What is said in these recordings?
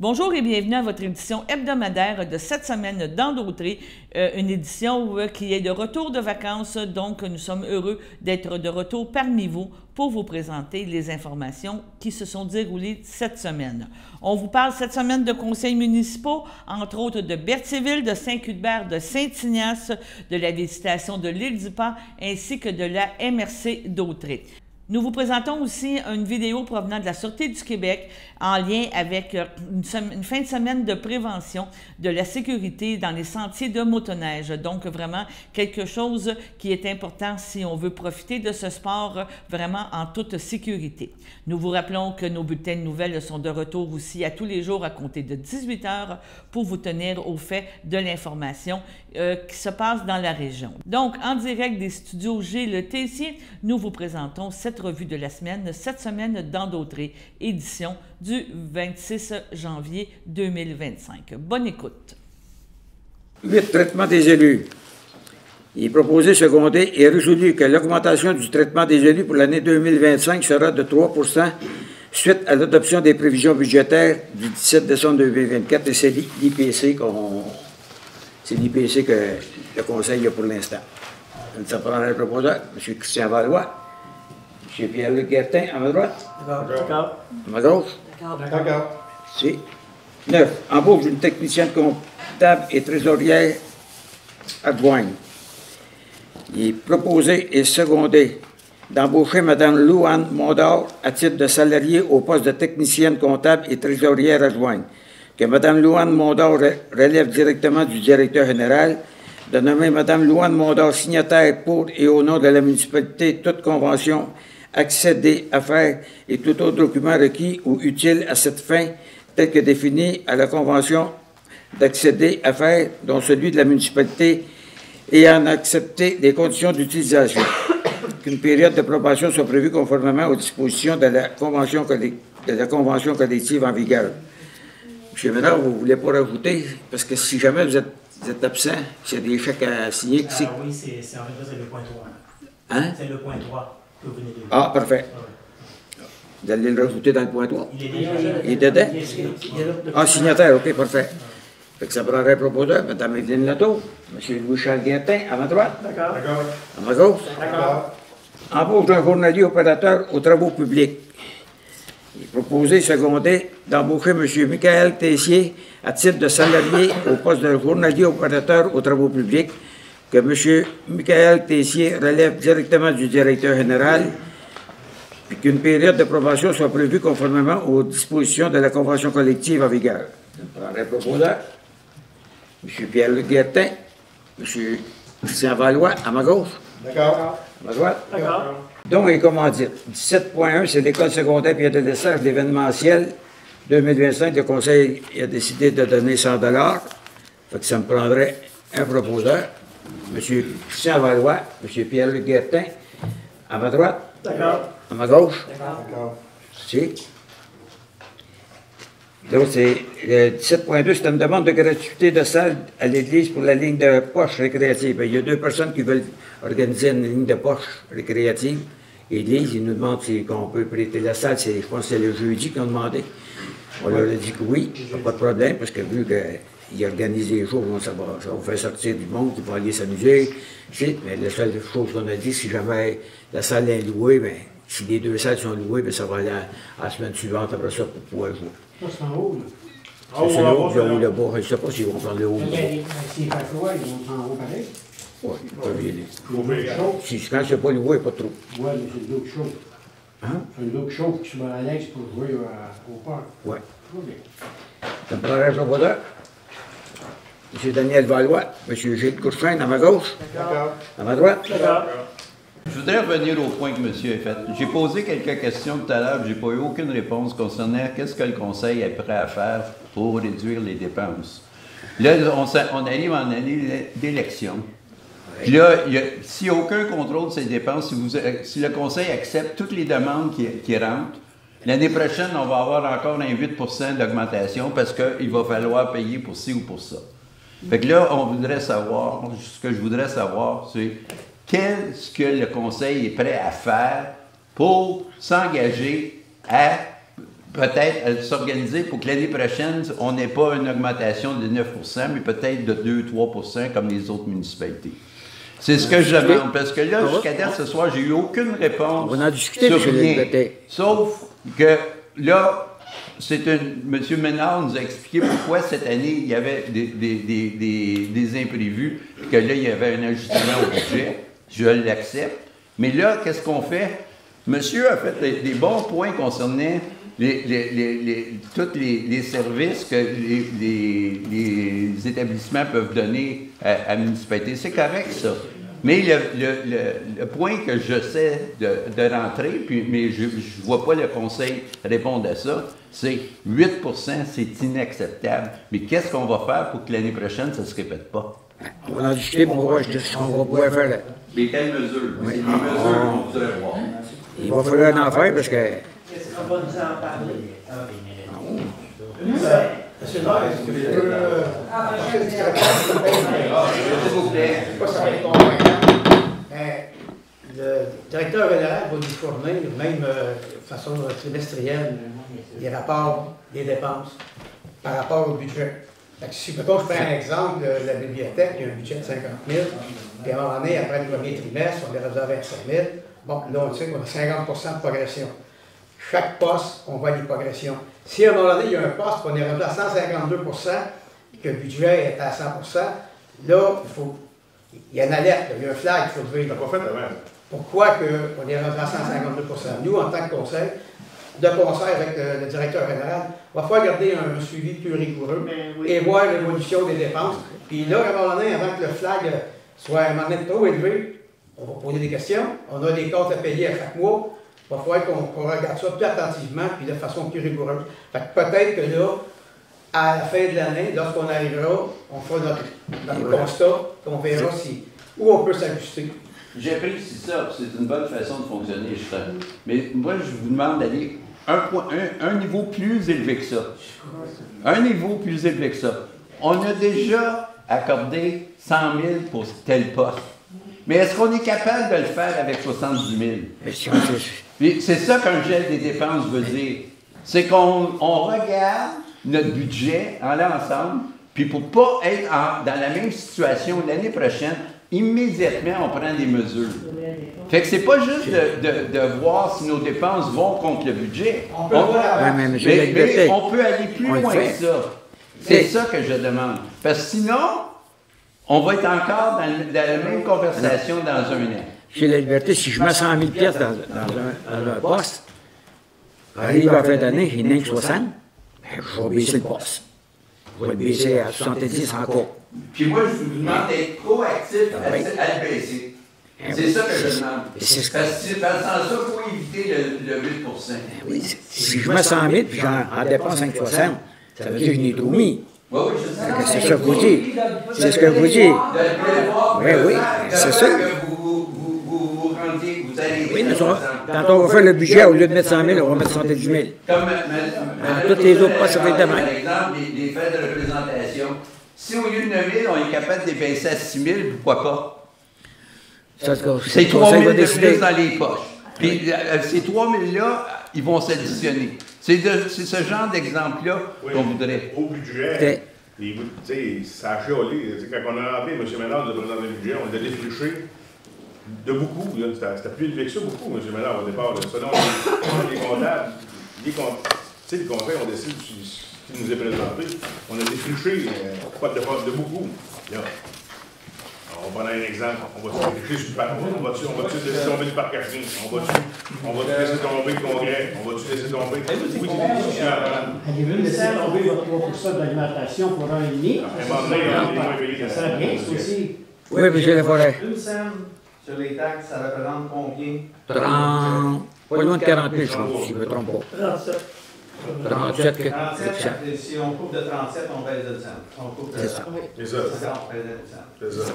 Bonjour et bienvenue à votre édition hebdomadaire de cette semaine dans Dautrey, une édition qui est de retour de vacances, donc nous sommes heureux d'être de retour parmi vous pour vous présenter les informations qui se sont déroulées cette semaine. On vous parle cette semaine de conseils municipaux, entre autres de Berthierville, de Saint-Cuthbert, de Saint-Ignace, de la Visitation de l'Île-du-Pas ainsi que de la MRC Dautrey. Nous vous présentons aussi une vidéo provenant de la Sûreté du Québec en lien avec une fin de semaine de prévention de la sécurité dans les sentiers de motoneige. Donc, vraiment quelque chose qui est important si on veut profiter de ce sport vraiment en toute sécurité. Nous vous rappelons que nos bulletins de nouvelles sont de retour aussi à tous les jours à compter de 18 h pour vous tenir au fait de l'information qui se passe dans la région. Donc, en direct des studios G. Le Tessier, nous vous présentons cette revue de la semaine, cette semaine dans Dautrey, édition du 26 janvier 2025. Bonne écoute. 8. Traitement des élus. Il est proposé, secondé et résolu que l'augmentation du traitement des élus pour l'année 2025 sera de 3 suite à l'adoption des prévisions budgétaires du 17 décembre 2024 et c'est l'IPC que le Conseil a pour l'instant. Ça prendra le proposeur, M. Christian Valois. M. Pierre-Luc Guertin, à ma droite. D'accord. À ma gauche. D'accord. C'est 9. Embauche d'une technicienne comptable et trésorière adjointe. Il est proposé et secondé d'embaucher Mme Louane Mondor à titre de salariée au poste de technicienne comptable et trésorière adjointe. Que Mme Louane Mondor relève directement du directeur général, de nommer Mme Louane Mondor signataire pour et au nom de la municipalité toute convention, accès des affaires et tout autre document requis ou utile à cette fin, tel que défini à la convention d'accéder à faire, dont celui de la municipalité, et en accepter les conditions d'utilisation. Qu'une période d'approbation soit prévue conformément aux dispositions de la convention collective en vigueur. M. Ménard, vous ne voulez pas rajouter, parce que si jamais vous êtes absent, s'il y a des chèques à signer... Oui, c'est en fait, c'est le point 3. Hein? C'est le point 3 que vous venez de dire. Ah, parfait. Ouais. Vous allez le rajouter dans le point 3? Il est déjà... Il est dedans? Ah, signataire, OK, parfait. Fait que ça prendrait un proposeur, Mme Evelyne Latour, M. Louis-Charles Guertin, à ma droite. D'accord. À ma gauche. D'accord. Embauche d'un journalier opérateur aux travaux publics. Il est proposé, secondé, d'embaucher M. Michael Tessier à titre de salarié au poste de journalier opérateur aux travaux publics, que M. Michael Tessier relève directement du directeur général, puis qu'une période de probation soit prévue conformément aux dispositions de la convention collective en vigueur. Je prendrai un proposeur. M. Pierre-Luc Guertin, M. Christian Valois, à ma gauche. D'accord. À ma droite. D'accord. Donc, et comment dire, 17.1, c'est l'école secondaire Pierre de Lessage, l'événementiel 2025. Le conseil a décidé de donner 100 $. Fait que ça me prendrait un proposeur. M. Christian Valois, M. Pierre-Luc Guertin, à ma droite. D'accord. À ma gauche. D'accord. Si. Donc, c'est le 17.2, c'est une demande de gratuité de salle à l'église pour la ligne de poche récréative. Il y a 2 personnes qui veulent organiser une ligne de poche récréative. L'église, ils nous demandent si on peut prêter la salle. Je pense que c'est le jeudi qu'ils ont demandé. On leur a dit que oui, pas de problème, parce que vu qu'ils organisent des jours, ça va faire sortir du monde, ils vont aller s'amuser. Mais la seule chose qu'on a dit, si jamais la salle est louée, bien, si les 2 salles sont louées, bien, ça va aller à la semaine suivante après ça pour pouvoir jouer. Ça, c'est en haut, là. C'est le haut, le bas. Je ne sais pas s'ils vont prendre le haut. S'il fait froid, ils vont en haut pareil. Oui, ils peuvent y aller. Chaud. Quand c'est pas loué, pas trop. Oui, mais c'est de l'eau chaude. Hein? C'est de l'eau chaude qui se met à l'aise pour jouer au parc. Oui. OK. Ça me prendrait un proposeur. M. Daniel Valois, M. Gilles Courchain, à ma gauche. D'accord. À ma droite. D'accord. Je voudrais revenir au point que monsieur a fait. J'ai posé quelques questions tout à l'heure, je n'ai pas eu aucune réponse concernant qu'est-ce que le conseil est prêt à faire pour réduire les dépenses. Là, on arrive en année d'élection. Puis là, s'il n'y a aucun contrôle de ces dépenses, si le conseil accepte toutes les demandes qui rentrent, l'année prochaine, on va avoir encore un 8 d'augmentation parce qu'il va falloir payer pour ci ou pour ça. Fait que là, ce que je voudrais savoir, c'est qu'est-ce que le conseil est prêt à faire pour s'engager à peut-être s'organiser pour que l'année prochaine, on n'ait pas une augmentation de 9 %, mais peut-être de 2-3 % comme les autres municipalités. C'est ce que je demande, parce que là, jusqu'à date, ce soir, j'ai eu aucune réponse. On en a discuté, sur M. rien. Liberté. Sauf que là, M. Ménard nous a expliqué pourquoi cette année, il y avait des imprévus, que là, il y avait un ajustement au budget. Je l'accepte. Mais là, qu'est-ce qu'on fait? Monsieur a fait des bons points concernant tous les services que les établissements peuvent donner à la municipalité. C'est correct, ça. Mais le point que j'essaie de rentrer, mais je ne vois pas le conseil répondre à ça, c'est 8 % c'est inacceptable. Mais qu'est-ce qu'on va faire pour que l'année prochaine, ça ne se répète pas? On va en discuter, on va voir ce qu'on va pouvoir faire là. Mais quelles mesures? C'est des mesures qu'on voudrait voir. Il va falloir en faire parce que... Est-ce qu'on va nous en parler? Monsieur le maire, est-ce que je peux... S'il vous plaît. Ça va être convaincant. Le directeur général va nous fournir, même de façon trimestrielle, des rapports des dépenses par rapport au budget. Fait que si, mettons, je prends un exemple de la bibliothèque, il y a un budget de 50 000, puis à un moment donné, après le premier trimestre, on est rendu à 25 000. Bon, là, on sait qu'on a 50 % de progression. Chaque poste, on voit des progressions. Si à un moment donné, il y a un poste, on est rendu à 152 % et que le budget est à 100 %, là, il y a une alerte, il y a un flag qu'il faut lever. Pourquoi on est rendu à 152 %? Nous, en tant que conseil, de concert avec le directeur général, il va falloir garder un suivi plus rigoureux et voir l'évolution des dépenses. Puis là, à un moment donné, avant que le flag soit à un moment donné trop élevé, on va poser des questions. On a des comptes à payer à chaque mois. Il va falloir qu'on regarde ça plus attentivement puis de façon plus rigoureuse. Fait que peut-être que là, à la fin de l'année, lorsqu'on arrivera, on fera notre constat, on verra où on peut s'ajuster. J'apprécie ça, c'est une bonne façon de fonctionner, je crois. Mais moi, je vous demande d'aller un niveau plus élevé que ça. Un niveau plus élevé que ça. On a déjà accordé 100 000 pour tel poste. Mais est-ce qu'on est capable de le faire avec 70 000? C'est ça qu'un gel des dépenses veut dire. C'est qu'on regarde notre budget en l'ensemble, puis pour ne pas être dans la même situation l'année prochaine, immédiatement, on prend des mesures. Fait que c'est pas juste de voir si nos dépenses vont contre le budget. On peut mais on peut aller plus loin que ça. C'est ça que je demande. Parce que sinon, on va être encore dans la même conversation dans un an. J'ai la liberté, si je mets 100 000 pièces dans un poste, arrive à la fin d'année, il n'y en a que 60, je vais baisser le poste. Je vais le baisser à 70 encore. Puis moi, je vous demande d'être proactif à le baisser. C'est ça que je demande. Parce que sans ça, il faut éviter le 8 % Oui, si je mets 100 000 puis j'en dépense 5,60, ça veut dire que je n'ai tout mis. Oui, je sais. C'est ce que vous dites. C'est ce que vous dites. Oui, c'est ça. Oui, mais quand on va faire le budget, au lieu de mettre 100 000, on va mettre 70 000. Comme toutes les autres postes, ça fait de même. Par exemple, les frais de représentation. Si au lieu de 9 000, on est capable de baisser à 6 000, pourquoi pas? C'est 3 000 de plus dans les poches. Puis ces 3 000-là, ils vont s'additionner. C'est ce genre d'exemple-là qu'on voudrait. Au budget, ça a chiolé. Quand on a appelé M. Ménard de présenter le budget, on l'a défriché de beaucoup. C'était plus élevé que ça, beaucoup, M. Ménard, au départ. Selon les comptables, les conseils ont décidé ce qui nous est présenté. On a défriché pas de beaucoup. Là. On va prendre un exemple. On va-tu défricher du parc? On va-tu laisser tomber du parc à Chine? On va-tu laisser tomber le congrès? On va-tu laisser tomber? Oui, Avez-vous laissé tomber votre 3 % de l'alimentation pour 1,5 ? Ça sert à rien, c'est aussi. Oui, mais j'ai la forêt. Une scène sur les taxes, ça représente combien? 30, pas loin de 40 000, je pense, si je ne me trompe pas. 37. Si on coupe de 37, on baisse de 100. On coupe de 100. C'est ça. On baisse de 100. C'est ça.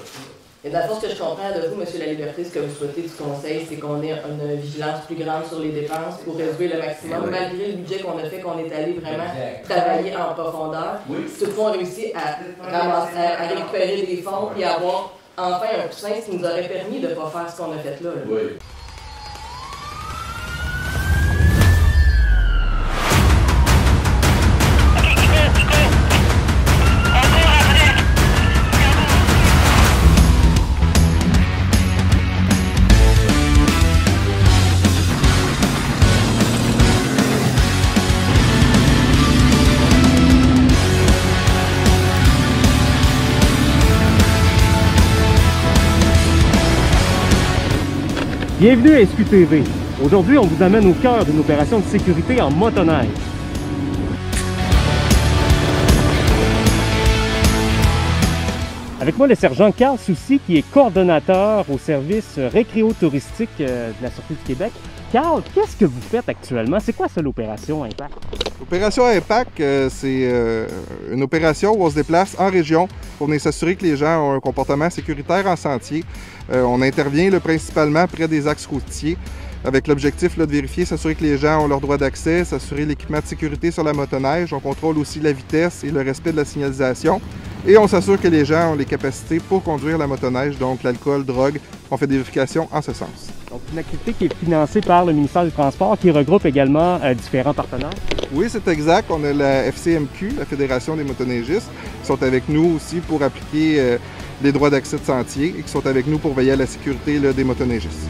Et dans le fond, ce que je comprends de vous, M. La Liberté, ce que vous souhaitez du Conseil, c'est qu'on ait une vigilance plus grande sur les dépenses pour réduire le maximum, malgré le budget qu'on a fait, qu'on est allé vraiment travailler en profondeur. Si toutefois on réussit à récupérer des fonds et avoir enfin un coussin, ce qui nous aurait permis de ne pas faire ce qu'on a fait là. Oui. Bienvenue à SQTV. Aujourd'hui, on vous amène au cœur d'une opération de sécurité en motoneige. Avec moi, le sergent Carl Soucy, qui est coordonnateur au service récréo-touristique de la Sûreté du Québec. Carl, qu'est-ce que vous faites actuellement? C'est quoi ça, l'opération Impact? L'opération Impact, c'est une opération où on se déplace en région pour venir s'assurer que les gens ont un comportement sécuritaire en sentier. On intervient principalement près des axes routiers avec l'objectif de vérifier, s'assurer que les gens ont leur droit d'accès, s'assurer l'équipement de sécurité sur la motoneige. On contrôle aussi la vitesse et le respect de la signalisation. Et on s'assure que les gens ont les capacités pour conduire la motoneige, donc l'alcool, drogue. On fait des vérifications en ce sens. Donc, une activité qui est financée par le ministère du Transport, qui regroupe également différents partenaires. Oui, c'est exact. On a la FCMQ, la Fédération des motoneigistes, qui sont avec nous aussi pour appliquer les droits d'accès de sentier et qui sont avec nous pour veiller à la sécurité des motoneigistes.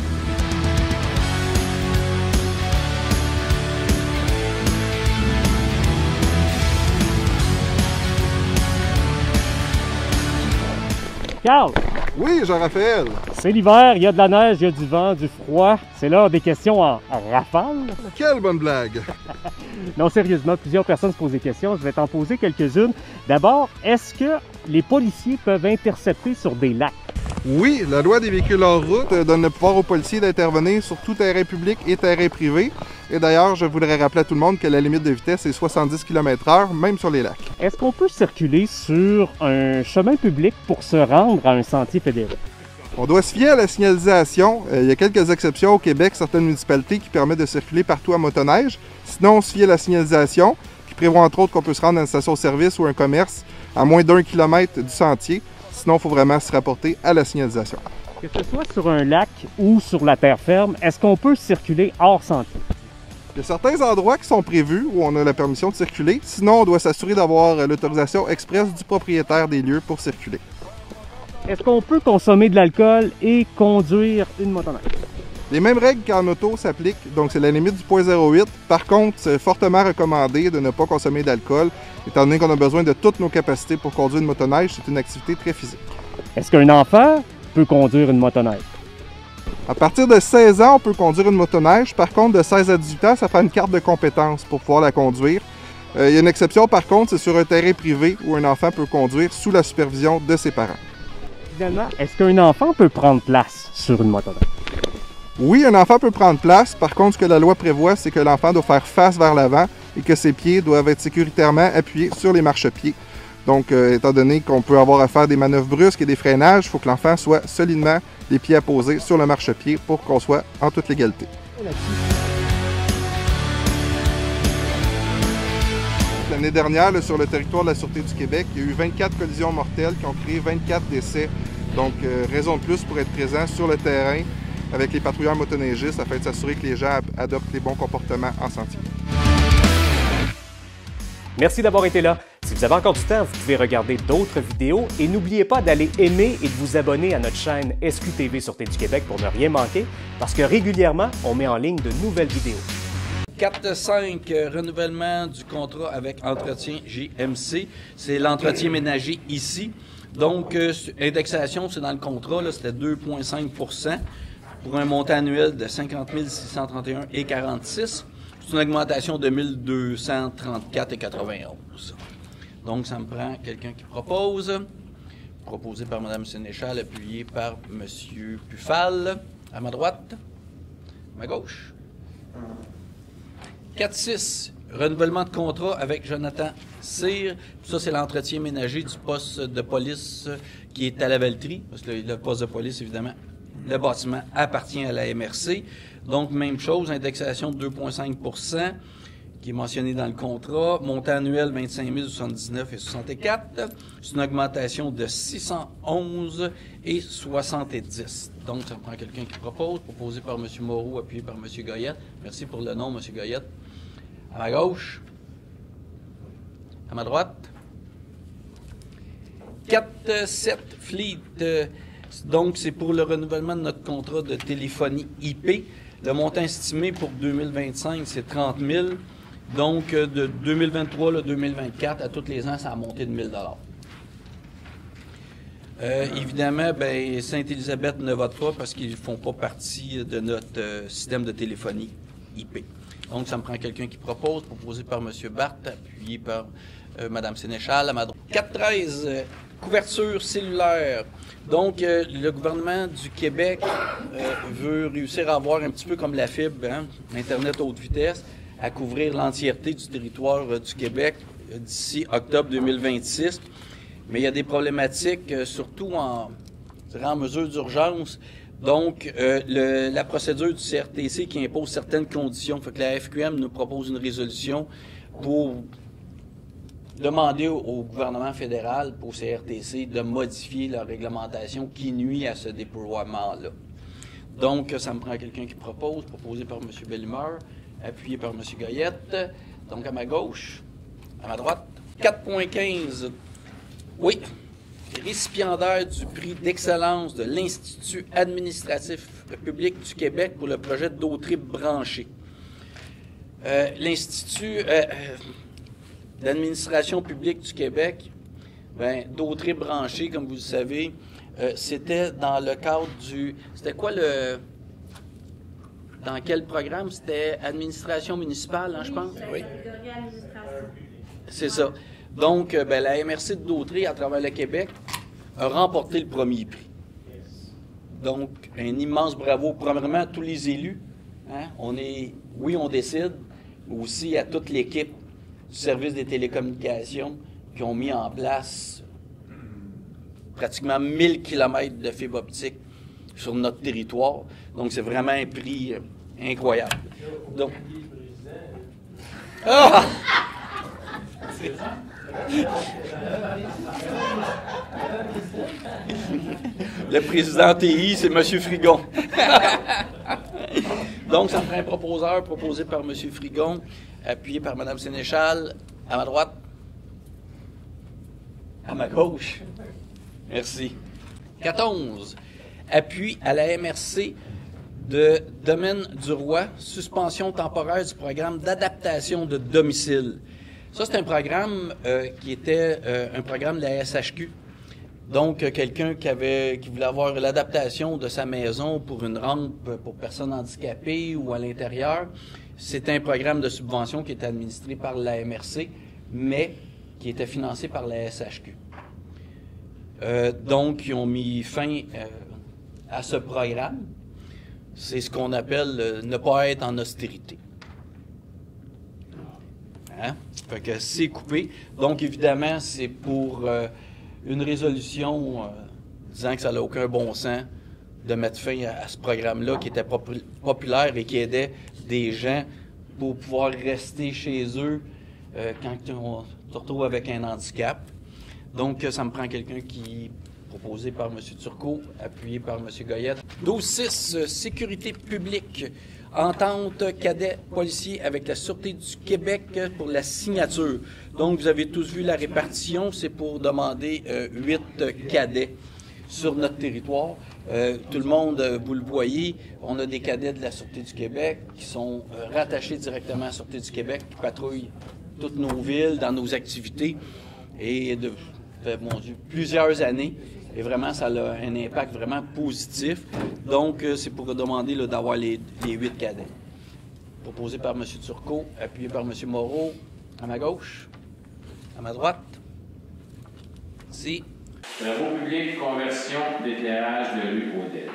Carl! Oui, Jean-Raphaël! C'est l'hiver, il y a de la neige, il y a du vent, du froid. C'est l'heure des questions en rafale. Quelle bonne blague! Non, sérieusement, plusieurs personnes se posent des questions. Je vais t'en poser quelques-unes. D'abord, est-ce que les policiers peuvent intercepter sur des lacs? Oui, la loi des véhicules hors route donne le pouvoir aux policiers d'intervenir sur tout terrain public et terrain privé. Et d'ailleurs, je voudrais rappeler à tout le monde que la limite de vitesse est 70 km/h, même sur les lacs. Est-ce qu'on peut circuler sur un chemin public pour se rendre à un sentier fédéré? On doit se fier à la signalisation. Il y a quelques exceptions au Québec, certaines municipalités qui permettent de circuler partout à motoneige. Sinon, on se fie à la signalisation, qui prévoit entre autres qu'on peut se rendre à une station-service ou un commerce à moins d'1 kilomètre du sentier. Sinon, il faut vraiment se rapporter à la signalisation. Que ce soit sur un lac ou sur la terre ferme, est-ce qu'on peut circuler hors sentier? Il y a certains endroits qui sont prévus où on a la permission de circuler. Sinon, on doit s'assurer d'avoir l'autorisation expresse du propriétaire des lieux pour circuler. Est-ce qu'on peut consommer de l'alcool et conduire une motoneige? Les mêmes règles qu'en auto s'appliquent, donc c'est la limite du 0.08. Par contre, c'est fortement recommandé de ne pas consommer d'alcool, étant donné qu'on a besoin de toutes nos capacités pour conduire une motoneige. C'est une activité très physique. Est-ce qu'un enfant peut conduire une motoneige? À partir de 16 ans, on peut conduire une motoneige. Par contre, de 16 à 18 ans, ça prend une carte de compétence pour pouvoir la conduire. Il y a une exception, par contre, c'est sur un terrain privé où un enfant peut conduire sous la supervision de ses parents. Finalement, est-ce qu'un enfant peut prendre place sur une motoneige? Oui, un enfant peut prendre place. Par contre, ce que la loi prévoit, c'est que l'enfant doit faire face vers l'avant et que ses pieds doivent être sécuritairement appuyés sur les marchepieds. Donc, étant donné qu'on peut avoir à faire des manœuvres brusques et des freinages, il faut que l'enfant soit solidement les pieds apposés sur le marchepied pour qu'on soit en toute légalité. L'année dernière, sur le territoire de la Sûreté du Québec, il y a eu 24 collisions mortelles qui ont créé 24 décès. Donc, raison de plus pour être présent sur le terrain avec les patrouilleurs motoneigistes afin de s'assurer que les gens adoptent les bons comportements en sentier. Merci d'avoir été là. Si vous avez encore du temps, vous pouvez regarder d'autres vidéos et n'oubliez pas d'aller aimer et de vous abonner à notre chaîne SQTV Sûreté du Québec pour ne rien manquer parce que régulièrement, on met en ligne de nouvelles vidéos. 4-5, renouvellement du contrat avec Entretien GMC. C'est l'entretien ménager ici. Donc, indexation, c'est dans le contrat, c'était 2,5 % pour un montant annuel de 50 631,46 $. C'est une augmentation de 1 234,91 $. Donc, ça me prend quelqu'un qui propose. Proposé par Mme Sénéchal, appuyé par M. Pufal. À ma droite. À ma gauche. 4-6, renouvellement de contrat avec Jonathan Cyr. Ça, c'est l'entretien ménager du poste de police qui est à la Valtrie. Parce que le poste de police, évidemment, le bâtiment appartient à la MRC. Donc, même chose, indexation de 2,5 % qui est mentionné dans le contrat. Montant annuel, 25 079,64 $. C'est une augmentation de 611,70 $. Donc, ça prend quelqu'un qui propose, proposé par M. Moreau, appuyé par M. Goyette. Merci pour le nom, M. Goyette. À ma gauche. À ma droite. 4-7 Fleet. Donc, c'est pour le renouvellement de notre contrat de téléphonie IP. Le montant estimé pour 2025, c'est 30 000 $. Donc, de 2023 à 2024, à tous les ans, ça a monté de 1 000 $. Évidemment, ben, Sainte-Élisabeth ne vote pas parce qu'ils ne font pas partie de notre système de téléphonie IP. Donc, ça me prend quelqu'un qui propose, proposé par M. Barthes, appuyé par Mme Sénéchal à ma droite. 4.13, couverture cellulaire. Donc, le gouvernement du Québec veut réussir à avoir un petit peu comme la fibre, hein, Internet haute vitesse, à couvrir l'entièreté du territoire du Québec d'ici octobre 2026. Mais il y a des problématiques, surtout en mesure d'urgence. Donc, la procédure du CRTC qui impose certaines conditions. Fait que la FQM nous propose une résolution pour demander au gouvernement fédéral, au CRTC, de modifier la réglementation qui nuit à ce déploiement-là. Donc, ça me prend quelqu'un qui propose, proposé par M. Bellemare, appuyé par M. Goyette. Donc, à ma gauche, à ma droite. 4.15. Oui. Récipiendaire du prix d'excellence de l'Institut administratif public du Québec pour le projet d'Autrib branché. L'Institut d'administration publique du Québec, d'Autrib branché, comme vous le savez, c'était dans le cadre du... C'était quoi le... Dans quel programme? C'était administration municipale, hein, je pense? Oui. C'est ça. Donc, la MRC de Dautrey, à travers le Québec, a remporté le premier prix. Donc, un immense bravo, premièrement, à tous les élus. Hein? On décide, mais aussi à toute l'équipe du service des télécommunications qui ont mis en place pratiquement 1000 km de fibre optique sur notre territoire. Donc, c'est vraiment un prix incroyable. Donc, ah! Le président TI, c'est M. Frigon. Donc, ça me prend un proposeur proposé par M. Frigon, appuyé par Mme Sénéchal, à ma droite. À ma gauche. Merci. 14. Appui à la MRC de Domaine du Roi, suspension temporaire du programme d'adaptation de domicile. Ça, c'est un programme qui était un programme de la SHQ. Donc, quelqu'un qui voulait avoir l'adaptation de sa maison pour une rampe pour personnes handicapées ou à l'intérieur. C'est un programme de subvention qui est administré par la MRC, mais qui était financé par la SHQ. Donc, ils ont mis fin à ce programme. C'est ce qu'on appelle ne pas être en austérité. Hein? Fait que c'est coupé. Donc, évidemment, c'est pour une résolution disant que ça n'a aucun bon sens de mettre fin à ce programme-là qui était populaire et qui aidait des gens pour pouvoir rester chez eux quand on se retrouve avec un handicap. Donc, ça me prend quelqu'un qui proposé par M. Turcot, appuyé par M. Goyette. 12.6, sécurité publique. Entente cadet policier avec la Sûreté du Québec pour la signature. Donc, vous avez tous vu la répartition, c'est pour demander 8 cadets sur notre territoire. Tout le monde, vous le voyez, on a des cadets de la Sûreté du Québec qui sont rattachés directement à la Sûreté du Québec, qui patrouillent toutes nos villes, dans nos activités, et de plusieurs années. Et vraiment, ça a un impact vraiment positif. Donc, c'est pour demander d'avoir les 8 cadets. Proposé par M. Turcot, appuyé par M. Moreau. À ma gauche. À ma droite. Ici. Travaux publics, conversion d'éclairage de rue Odelle.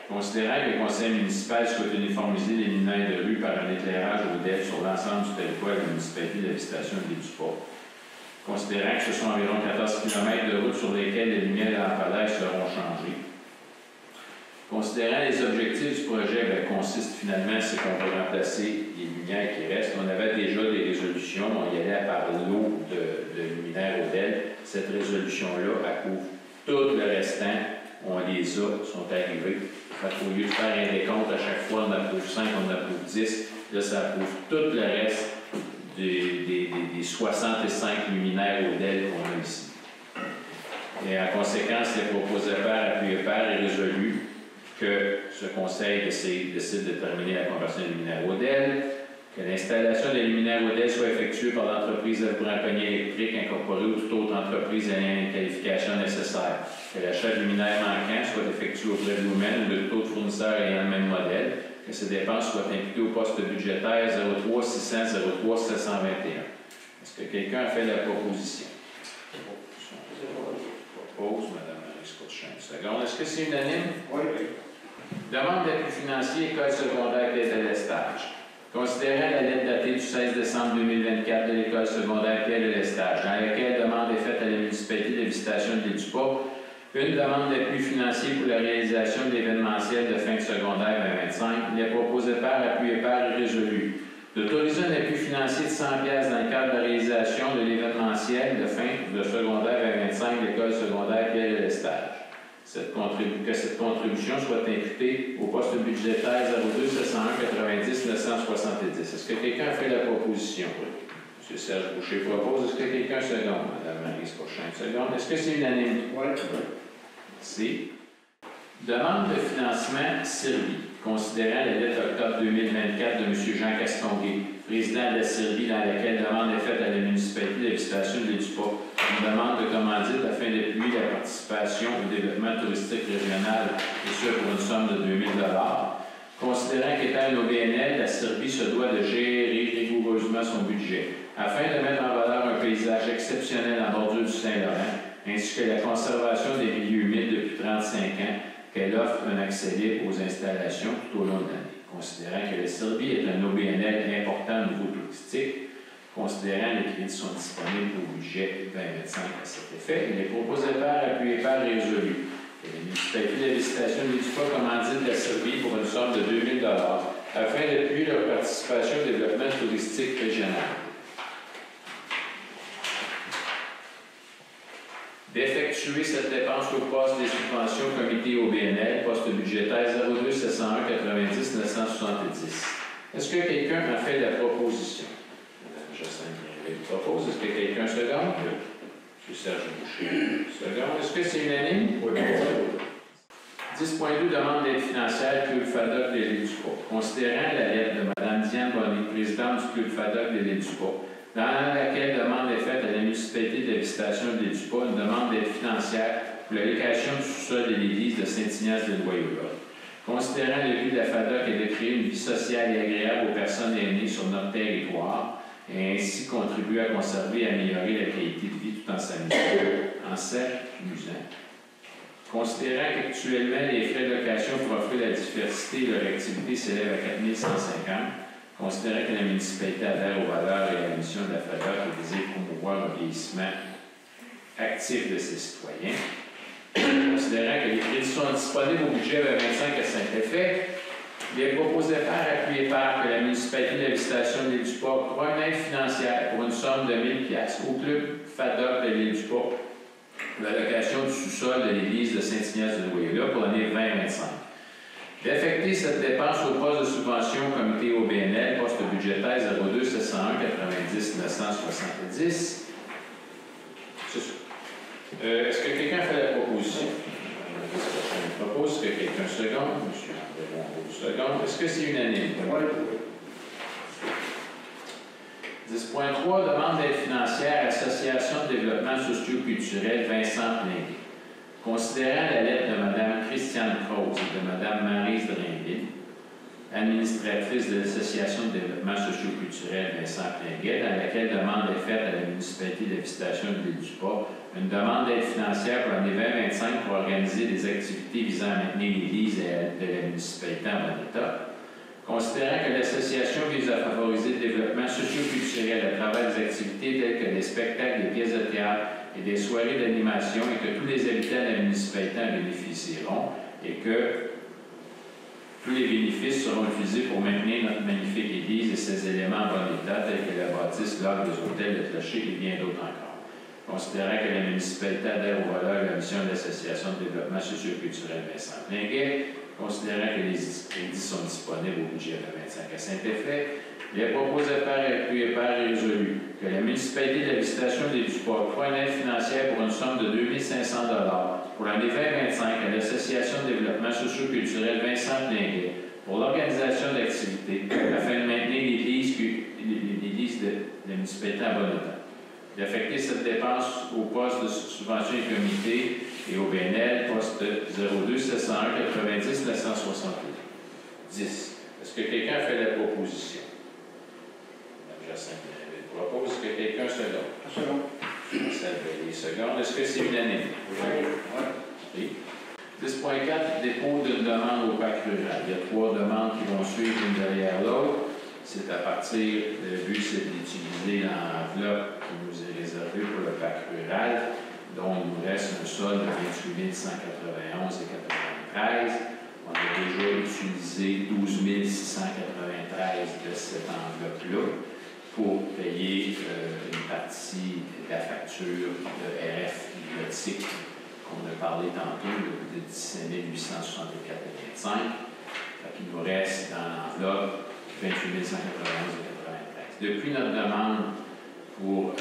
Considérant que le conseil municipal souhaite uniformiser les luminaires de rue par un éclairage Odelle sur l'ensemble du territoire de la municipalité de la Visitation de l'Édusport. Considérant que ce sont environ 14 km de route sur lesquels les lumières et lampadaires seront changées. Considérant les objectifs du projet, consiste finalement, c'est qu'on va remplacer les lumières qui restent. On avait déjà des résolutions, on y allait par l'eau de luminaires Odelle. Cette résolution-là, elle couvre tout le restant. On les a, sont arrivés. Au lieu de faire un décompte à chaque fois, on approuve 5, on approuve 10. Là, ça approuve tout le reste des 65 luminaires Odelle qu'on a ici. Et en conséquence, les proposés par, appuyés par est résolu que ce conseil décide de terminer la conversion des luminaires Odelle, que l'installation des luminaires Odelle soit effectuée par l'entreprise de Compagnie électrique incorporée ou toute autre entreprise ayant les qualifications nécessaires. que l'achat de luminaires manquants soit effectué auprès de Lumen ou de taux de fournisseurs ayant le même modèle, que ces dépenses soient imputées au poste budgétaire 03 600 03 721. Est-ce que quelqu'un a fait la proposition? Propose, Mme Marie-Scottchamp. Seconde. Est-ce que c'est unanime? Oui. Demande d'appui financier, école secondaire Pierre de l'Estage. Considérant la lettre datée du 16 décembre 2024 de l'école secondaire Pierre de l'Estage, dans laquelle demande est faite à la municipalité de visitation de l'Édupa, une demande d'appui financier pour la réalisation de l'événementiel de fin de secondaire 2025, il est proposé par appui et par résolu d'autoriser un appui financier de 100$ dans le cadre de la réalisation de l'événementiel de fin de secondaire 2025 de l'école secondaire Pierre de l'Estage. Que cette contribution soit imputée au poste budgétaire 02 701 90 970. Est-ce que quelqu'un a fait la proposition? M. Serge Boucher propose. Est-ce que quelqu'un seconde? Mme Marie-Scottchamp seconde. Est-ce que c'est unanime? Oui. Merci. Demande de financement CIRBI, considérant la lettre d'octobre 2024 de M. Jean Castonguay, président de la CIRBI, dans laquelle demande est faite à la municipalité de visitation de l'Édupa, une demande de commandite afin d'appuyer la participation au développement touristique régional, et ce pour une somme de 2 000 $. Considérant qu'étant une OBNL, la CIRBI se doit de gérer rigoureusement son budget, afin de mettre en valeur un paysage exceptionnel en bordure du Saint-Laurent, ainsi que la conservation des milieux humides depuis 35 ans, qu'elle offre un accès libre aux installations tout au long de l'année. Considérant que la CIRBI est un OBNL important au niveau touristique, considérant les crédits sont disponibles au budget 2025 à cet effet, il est proposé par appui et par résolu que la municipalité de la visitation de l'Édupa commandite la CIRBI pour une somme de 2 000 $ afin d'appuyer leur participation au développement touristique régional. D'effectuer cette dépense au poste des subventions comité OBNL, poste budgétaire 02 701 90 970. Est-ce que quelqu'un a fait la proposition? Mme Jocelyne Guérin propose. Est-ce que quelqu'un seconde? M. Serge Boucher. Seconde. Est-ce que c'est unanime? Oui. 10.2 demande d'aide financière Club FADOC de l'Édupa. Considérant la lettre de Mme Diane Bonny, présidente du Club FADOC de l'Édupa, dans laquelle demande est faite à la municipalité de la visitation de l'Édupa, une demande d'aide financière pour la location du sous-sol de l'église de Saint-Ignace de Loyola. Considérant le but de la FADOC est de créer une vie sociale et agréable aux personnes aînées sur notre territoire et ainsi contribuer à conserver et améliorer la qualité de vie tout en s'amusant, en s'amusant. Considérant qu'actuellement les frais de location pour offrir la diversité de leur activité s'élèvent à 4 150, considérant que la municipalité adhère aux valeurs et à la mission de la FADOC et désire promouvoir un vieillissement actif de ses citoyens, considérant que les crédits sont disponibles au budget 2025 à cet effet, il est proposé par appui et par que la municipalité de la visitation de l'Édupa octroie une aide financière pour une somme de 1 000 $ au club FADOC de l'Édupa pour la location du sous-sol de l'église de Saint-Ignace de Loyola pour l'année 2025. D'affecter cette dépense au poste de subvention comité OBNL, poste budgétaire 02 701 90 970. C'est ça. Est-ce que quelqu'un fait la proposition? Je propose que quelqu'un seconde. M. André seconde. Est-ce que c'est unanime? Oui. 10.3 demande d'aide financière Association de développement socio-culturel Vincent Plinguet. Considérant la lettre de Mme Christiane Croze et de Mme Maryse Drainville, administratrice de l'Association de développement socio-culturel Vincent Plinguet, dans laquelle demande est faite à la municipalité de la visitation de l'Édupa, une demande d'aide financière pour l'année 2025 pour organiser des activités visant à maintenir l'Église de la municipalité en bon état. Considérant que l'association vise à favoriser le développement socio-culturel à travers des activités telles que des spectacles, des pièces de théâtre et des soirées d'animation et que tous les habitants de la municipalité en bénéficieront et que tous les bénéfices seront utilisés pour maintenir notre magnifique église et ses éléments en bon état tels que la bâtisse, l'ordre des hôtels, le clocher et bien d'autres encore. Considérant que la municipalité adhère aux valeurs et à la mission de l'Association de développement socio-culturel Vincent Plinguet, considérant que les crédits sont disponibles au budget 2025 à Saint-Effet, il est proposé par appui et par résolu que la municipalité de la visitation de l'Édupa octroie une aide financière pour une somme de 2 500 $ pour l'année 2025 à l'Association de développement socio-culturel Vincent Plinguet pour l'organisation d'activités afin de maintenir l'Église de la municipalité en bon état. d'affecter cette dépense au poste de subvention et comité et au BNL, poste 02 701 90 968. 10. Est-ce que quelqu'un fait la proposition? Mme Jacinthe propose. Est-ce que quelqu'un seconde? Seconde. Est-ce que c'est unanime? Oui. 10.4, dépôt d'une demande au PAC rural. Il y a 3 demandes qui vont suivre l'une derrière l'autre. C'est à partir, le but c'est d'utiliser l'enveloppe qui nous est réservée pour le PAC rural, dont il nous reste un solde de 28 191,93. On a déjà utilisé 12 693 de cette enveloppe-là pour payer une partie de la facture de RF Bibliotique qu'on a parlé tantôt, de 17 864,25. Il nous reste dans l'enveloppe 28 191,93. Depuis notre demande pour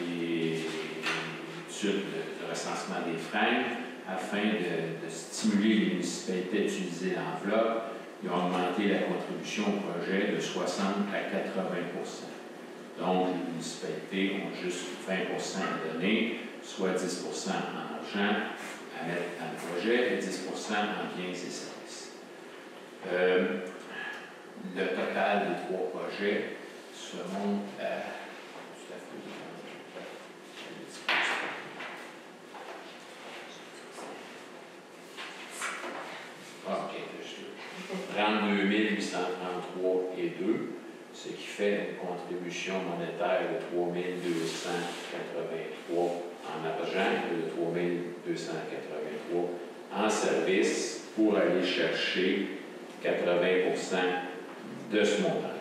les études de recensement des freins, afin de stimuler les municipalités à utiliser l'enveloppe, ils ont augmenté la contribution au projet de 60 à 80 %. Donc, les municipalités ont juste 20 à donner, soit 10 en argent à mettre dans le projet et 10 en biens et services. Le total des 3 projets se monte à tout à fait 32 833 et 2, ce qui fait une contribution monétaire de 3 283 en argent et de 3 283 en service pour aller chercher 80 de ce montant-là.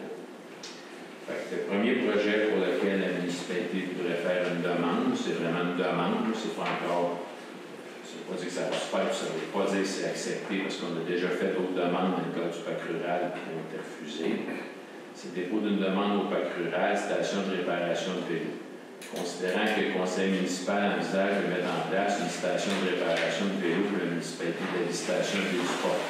Le premier projet pour lequel la municipalité voudrait faire une demande, c'est vraiment une demande, c'est pas encore. Ça ne veut pas dire que ça va se faire, ça ne veut pas dire que c'est accepté parce qu'on a déjà fait d'autres demandes dans le cadre du PAC rural qui ont été refusées. C'est le dépôt d'une demande au PAC rural, station de réparation de vélo. Considérant que le conseil municipal envisage de mettre en place une station de réparation de vélo pour la municipalité de la station de sport.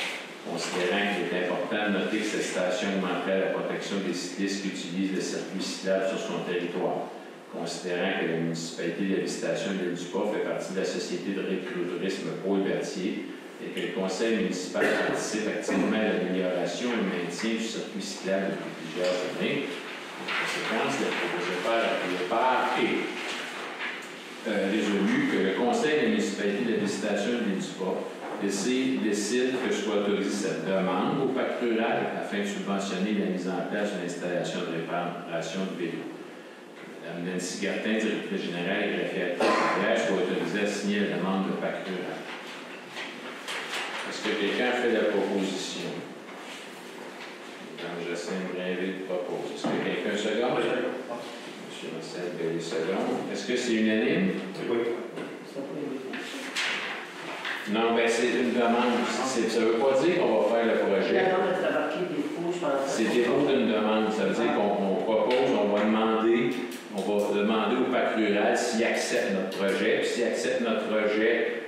Considérant qu'il est important de noter que cette station augmenterait la protection des cyclistes qui utilisent le circuit cyclable sur son territoire. Considérant que la municipalité de la visitation de l'île du Port fait partie de la Société de récréatourisme Paul Berthier et que le conseil municipal participe activement à l'amélioration et le maintien du circuit cyclable depuis plusieurs années. En conséquence, le propriétaire appuyé par et résolu que le conseil de la municipalité de la visitation de l'île du Port décide que soit autorisée cette demande au PAC rural afin de subventionner la mise en place d'une installation de réparation de vélo. Mme Nancy Gartin, directrice générale et greffière soit autorisée à signer la demande de PAC rural. Est-ce que quelqu'un fait la proposition? Mme Jacinthe Blainville propose. Est-ce que quelqu'un seconde? M. Marcel Bellé seconde. Est-ce que c'est unanime? Oui. Non, bien, c'est une demande. Ça ne veut pas dire qu'on va faire le projet. C'est dépôt d'une demande. Ça veut dire qu'on propose, on va demander au PAC rural s'il accepte notre projet. Puis s'il accepte notre projet,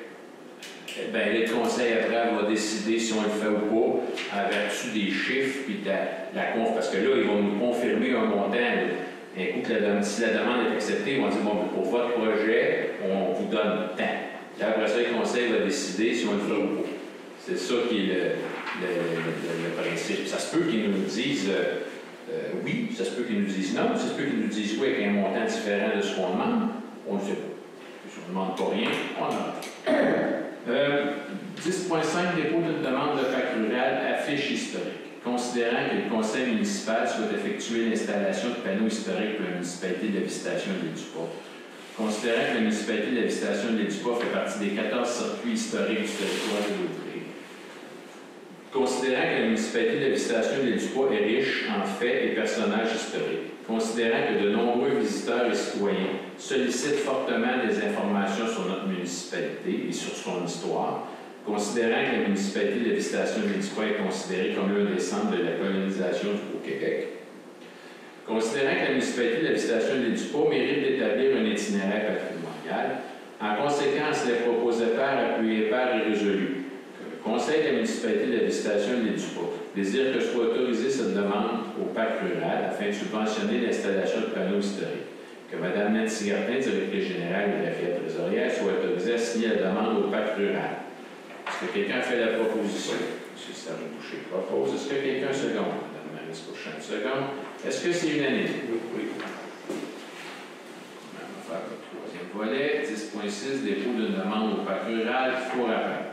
bien, le conseil après va décider si on le fait ou pas, à vertu des chiffres puis de la conf. Parce que là, ils vont nous confirmer un montant. Si la demande est acceptée, ils vont dire, bon, pour votre projet, on vous donne tant. Et après ça, le conseil va décider si on le fait ou pas. C'est ça qui est le principe. Ça se peut qu'ils nous disent oui, ça se peut qu'ils nous disent non, ça se peut qu'ils nous disent oui avec un montant différent de ce qu'on demande. On ne sait pas. Si on ne demande pas rien, on en a. 10.5, dépôt d'une demande de PAC rural, affiche historique. Considérant que le conseil municipal souhaite effectuer l'installation de panneaux historiques pour la municipalité de la visitation de l'île du Port. Considérant que la municipalité de la visitation de l'île du Port fait partie des 14 circuits historiques du territoire de l'Autrée. Considérant que la municipalité de la visitation de l'île du Port est riche en faits et personnages historiques. Considérant que de nombreux visiteurs et citoyens sollicitent fortement des informations sur notre municipalité et sur son histoire. Considérant que la municipalité de la visitation de l'île du Port est considérée comme l'un des centres de la colonisation du Haut-Québec. Considérant que la municipalité de la visitation de l'île du Port mérite d'établir un itinéraire patrimonial, en conséquence, les propositeurs appuyés par et résolus que le conseil de la municipalité de la visitation de l'île du Port désire que soit autorisée cette demande au PAC rural afin de subventionner l'installation de panneaux historiques. que Mme Nancy Gartin, directrice générale et greffière trésorière, soit autorisée à signer la demande au pacte rural. Est-ce que quelqu'un fait la proposition? M. Serge Boucher propose. Est-ce que quelqu'un seconde? Mme Maryse Cauchon seconde. Est-ce que c'est unanime? Oui. On va faire le troisième volet. 10.6, dépôt d'une demande au pacte rural, four à pain.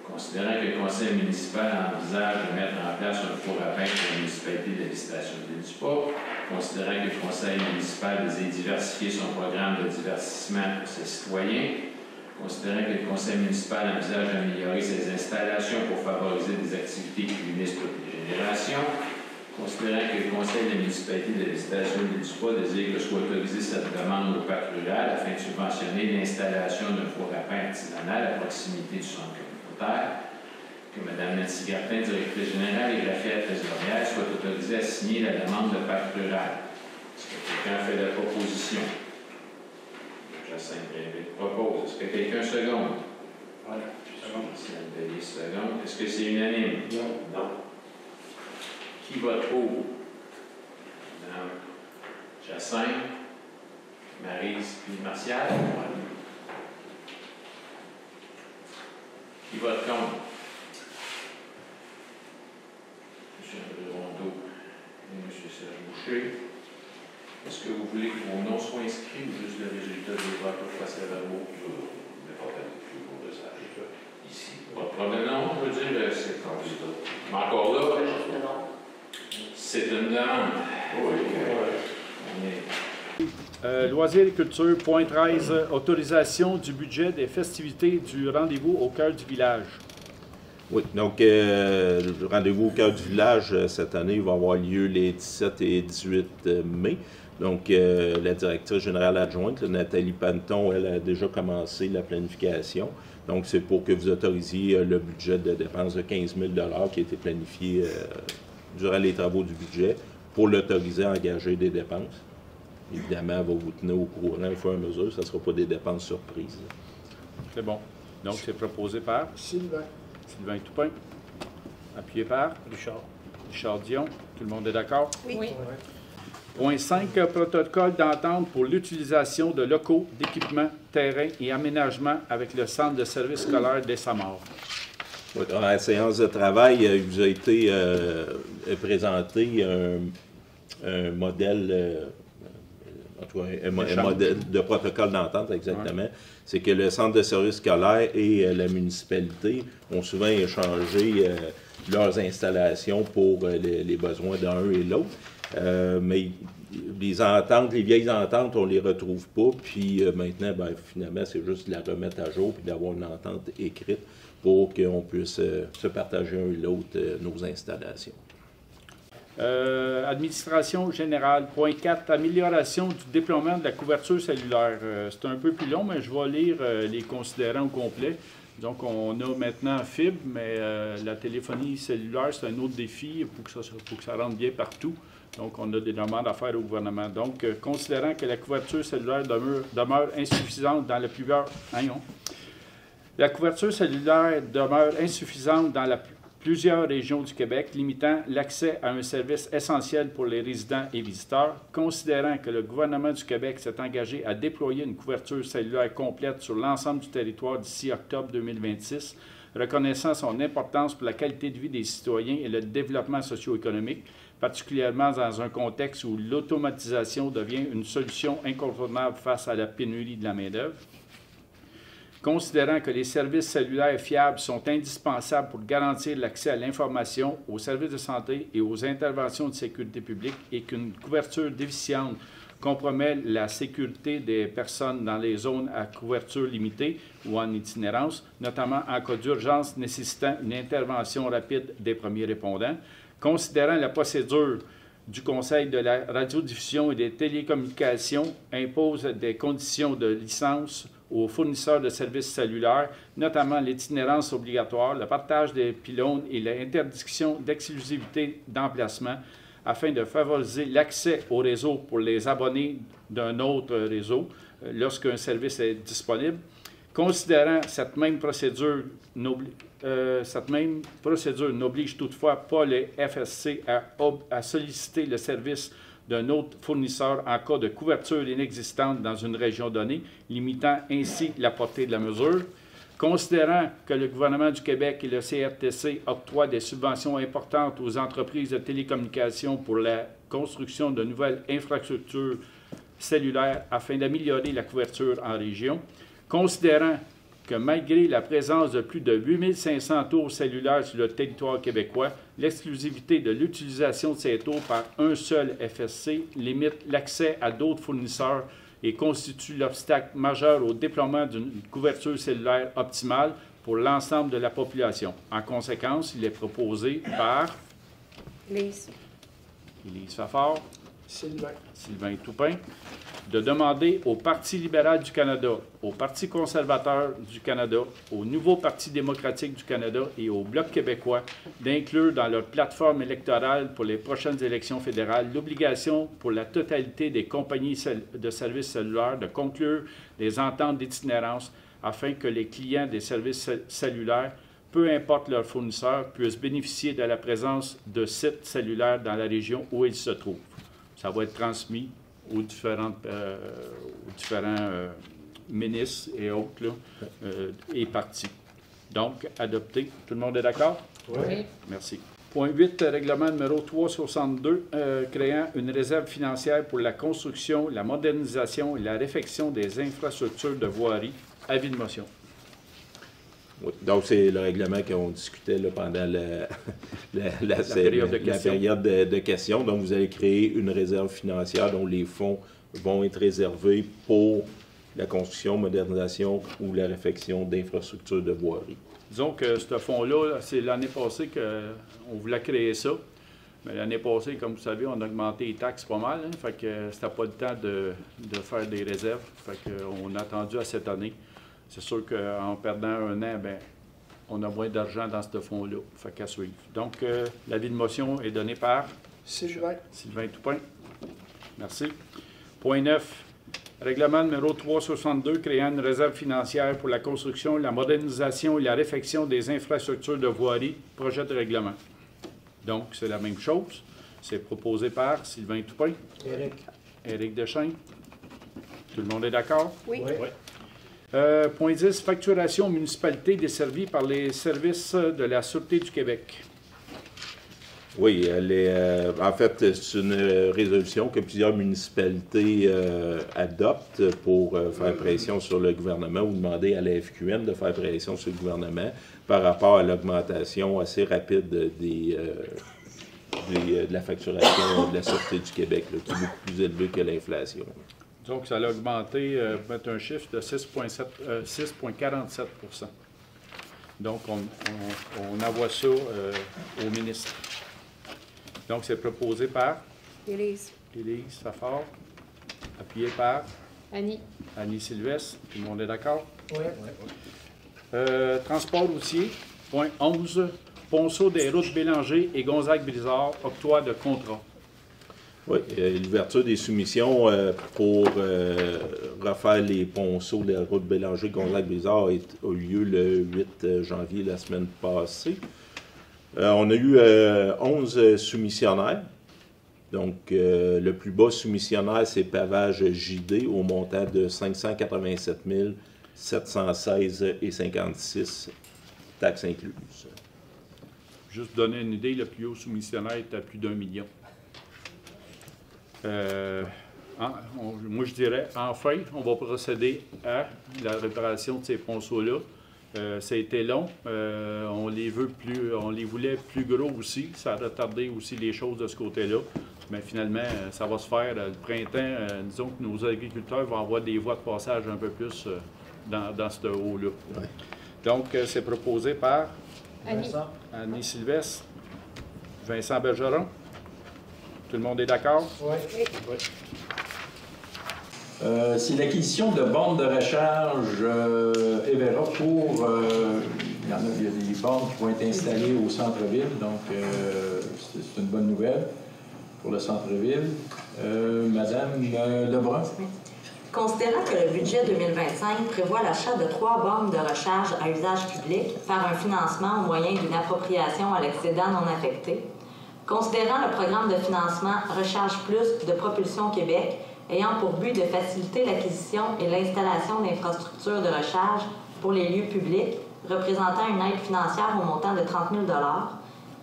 Considérant que le conseil municipal envisage de mettre en place un four à pain pour la municipalité de la visitation de l'île du Port, considérant que le conseil municipal désire diversifier son programme de divertissement pour ses citoyens, considérant que le conseil municipal envisage d'améliorer ses installations pour favoriser des activités qui unissent toutes les générations, considérant que le conseil de la municipalité de la visitation de l'île du Port désire que soit autorisée cette demande au pacte rural afin de subventionner l'installation d'un four à pain artisanal à proximité du centre communautaire, que Mme Nancy Gartin, directrice générale et greffière trésorière, soit autorisée à signer la demande de pacte rural. Est-ce que quelqu'un fait la proposition? Jacinthe Gréville propose. Est-ce que quelqu'un seconde? Oui, seconde. Martial Bellier seconde. Est-ce que c'est unanime? Non. Qui vote pour? Mme Jacinthe, Maryse puis Martial? Qui vote contre? M. André Rondeau et M. Serge Boucher. Est-ce que vous voulez que vos noms soient inscrits ou juste le résultat des votes au procès-verbal? N'importe plus pour de ça. Ici. Pas de problème, non, je veux dire, c'est comme ça. Mais encore là, c'est une demande. Oui, Loisirs et culture, point 13, autorisation du budget des festivités du rendez-vous au cœur du village. Oui, donc le rendez-vous au cœur du village, cette année, va avoir lieu les 17 et 18 mai. Donc, la directrice générale adjointe, Nathalie Panton, elle a déjà commencé la planification. Donc, c'est pour que vous autorisiez le budget de dépenses de 15 000 qui a été planifié durant les travaux du budget pour l'autoriser à engager des dépenses. Évidemment, elle va vous tenir au courant au fur et à mesure. Ça ne sera pas des dépenses surprises. C'est bon. Donc, c'est proposé par Sylvain Toupin. Appuyé par Richard Dion. Tout le monde est d'accord? Oui. Point 5, protocole d'entente pour l'utilisation de locaux, d'équipements, terrains et aménagements avec le centre de service scolaire des Samars. Dans la séance de travail, il vous a été présenté un modèle, en tout cas, un modèle de protocole d'entente, exactement. Ouais. C'est que le centre de service scolaire et la municipalité ont souvent échangé leurs installations pour les besoins d'un et l'autre. Mais les ententes, les vieilles ententes, on ne les retrouve pas. Puis maintenant, finalement, c'est juste de la remettre à jour et d'avoir une entente écrite pour qu'on puisse se partager un et l'autre nos installations. Administration générale, point 4, amélioration du déploiement de la couverture cellulaire. C'est un peu plus long, mais je vais lire les considérants au complet. Donc, on a maintenant fibre, mais la téléphonie cellulaire, c'est un autre défi pour que ça rentre bien partout. Donc, on a des demandes à faire au gouvernement. Donc, considérant que la couverture cellulaire demeure insuffisante dans la couverture cellulaire demeure insuffisante dans plusieurs régions du Québec, limitant l'accès à un service essentiel pour les résidents et visiteurs, considérant que le gouvernement du Québec s'est engagé à déployer une couverture cellulaire complète sur l'ensemble du territoire d'ici octobre 2026, reconnaissant son importance pour la qualité de vie des citoyens et le développement socio-économique, particulièrement dans un contexte où l'automatisation devient une solution incontournable face à la pénurie de la main-d'œuvre. Considérant que les services cellulaires fiables sont indispensables pour garantir l'accès à l'information, aux services de santé et aux interventions de sécurité publique et qu'une couverture déficiente compromet la sécurité des personnes dans les zones à couverture limitée ou en itinérance, notamment en cas d'urgence nécessitant une intervention rapide des premiers répondants. Considérant la procédure du Conseil de la radiodiffusion et des télécommunications impose des conditions de licence aux fournisseurs de services cellulaires, notamment l'itinérance obligatoire, le partage des pylônes et l'interdiction d'exclusivité d'emplacement, afin de favoriser l'accès au réseau pour les abonnés d'un autre réseau lorsqu'un service est disponible. Considérant cette même procédure n'oblige toutefois pas les FSC à solliciter le service d'un autre fournisseur en cas de couverture inexistante dans une région donnée, limitant ainsi la portée de la mesure. Considérant que le gouvernement du Québec et le CRTC octroient des subventions importantes aux entreprises de télécommunications pour la construction de nouvelles infrastructures cellulaires afin d'améliorer la couverture en région, considérant que malgré la présence de plus de 8500 tours cellulaires sur le territoire québécois, l'exclusivité de l'utilisation de ces tours par un seul FSC limite l'accès à d'autres fournisseurs et constitue l'obstacle majeur au déploiement d'une couverture cellulaire optimale pour l'ensemble de la population. En conséquence, il est proposé par Élise Fafard, Sylvain Toupin, de demander au Parti libéral du Canada, au Parti conservateur du Canada, au Nouveau Parti démocratique du Canada et au Bloc québécois d'inclure dans leur plateforme électorale pour les prochaines élections fédérales l'obligation pour la totalité des compagnies de services cellulaires de conclure des ententes d'itinérance afin que les clients des services cellulaires, peu importe leur fournisseur, puissent bénéficier de la présence de sites cellulaires dans la région où ils se trouvent. Ça va être transmis aux différents ministres et autres là, et partis. Donc, adopté. Tout le monde est d'accord? Oui. Merci. Point 8, règlement numéro 362, créant une réserve financière pour la construction, la modernisation et la réfection des infrastructures de voirie. Avis de motion. Oui. Donc, c'est le règlement qu'on discutait là, pendant la période de questions. Donc, vous allez créer une réserve financière dont les fonds vont être réservés pour la construction, modernisation ou la réfection d'infrastructures de voirie. Disons que ce fonds-là, c'est l'année passée qu'on voulait créer ça. Mais l'année passée, comme vous savez, on a augmenté les taxes pas mal. Hein, fait que c'était pas le temps de faire des réserves. Fait qu'on a attendu à cette année. C'est sûr qu'en perdant un an, bien, on a moins d'argent dans ce fonds-là. Fait qu'à suivre. Donc, l'avis de motion est donné par Sylvain Toupin. Merci. Point 9. Règlement numéro 362, créant une réserve financière pour la construction, la modernisation et la réfection des infrastructures de voirie. Projet de règlement. Donc, c'est la même chose. C'est proposé par Sylvain Toupin. Éric Deschênes. Tout le monde est d'accord? Oui. Point 10, facturation aux municipalités desservies par les services de la Sûreté du Québec. Oui, en fait, c'est une résolution que plusieurs municipalités adoptent pour faire pression sur le gouvernement ou demander à la FQN de faire pression sur le gouvernement par rapport à l'augmentation assez rapide de la facturation de la Sûreté du Québec, là, qui est beaucoup plus élevée que l'inflation. Donc, ça a augmenté, mettre un chiffre de 6,47 %. Donc, on envoie ça au ministre. Donc, c'est proposé par Élise Fafard, appuyé par Annie Sylvestre. Tout le monde est d'accord? Oui. Transport routier, point 11, Ponceau des routes Bélanger et Gonzague-Brizard, octroi de contrat. Oui, l'ouverture des soumissions pour refaire les ponceaux de la route Bélanger-Gonzague-Brizard a eu lieu le 8 janvier, la semaine passée. On a eu 11 soumissionnaires. Donc, le plus bas soumissionnaire, c'est Pavage JD au montant de 587 716,56 taxes incluses. Juste pour donner une idée, le plus haut soumissionnaire est à plus d'1 million. Moi, je dirais, enfin, on va procéder à la réparation de ces ponceaux-là. Ça a été long. On les voulait plus gros aussi. Ça a retardé aussi les choses de ce côté-là. Mais finalement, ça va se faire le printemps. Disons que nos agriculteurs vont avoir des voies de passage un peu plus dans ce haut-là. Ouais. Donc, c'est proposé par Annie Sylvestre, Vincent Bergeron. Tout le monde est d'accord? Oui. C'est l'acquisition de bornes de recharge Evera pour... il y a des bornes qui vont être installées au centre-ville, donc c'est une bonne nouvelle pour le centre-ville. Madame Lebrun? Considérant que le budget 2025 prévoit l'achat de 3 bornes de recharge à usage public par un financement au moyen d'une appropriation à l'excédent non affecté, Considérant le programme de financement Recharge Plus de Propulsion Québec, ayant pour but de faciliter l'acquisition et l'installation d'infrastructures de recharge pour les lieux publics, représentant une aide financière au montant de 30 000 $,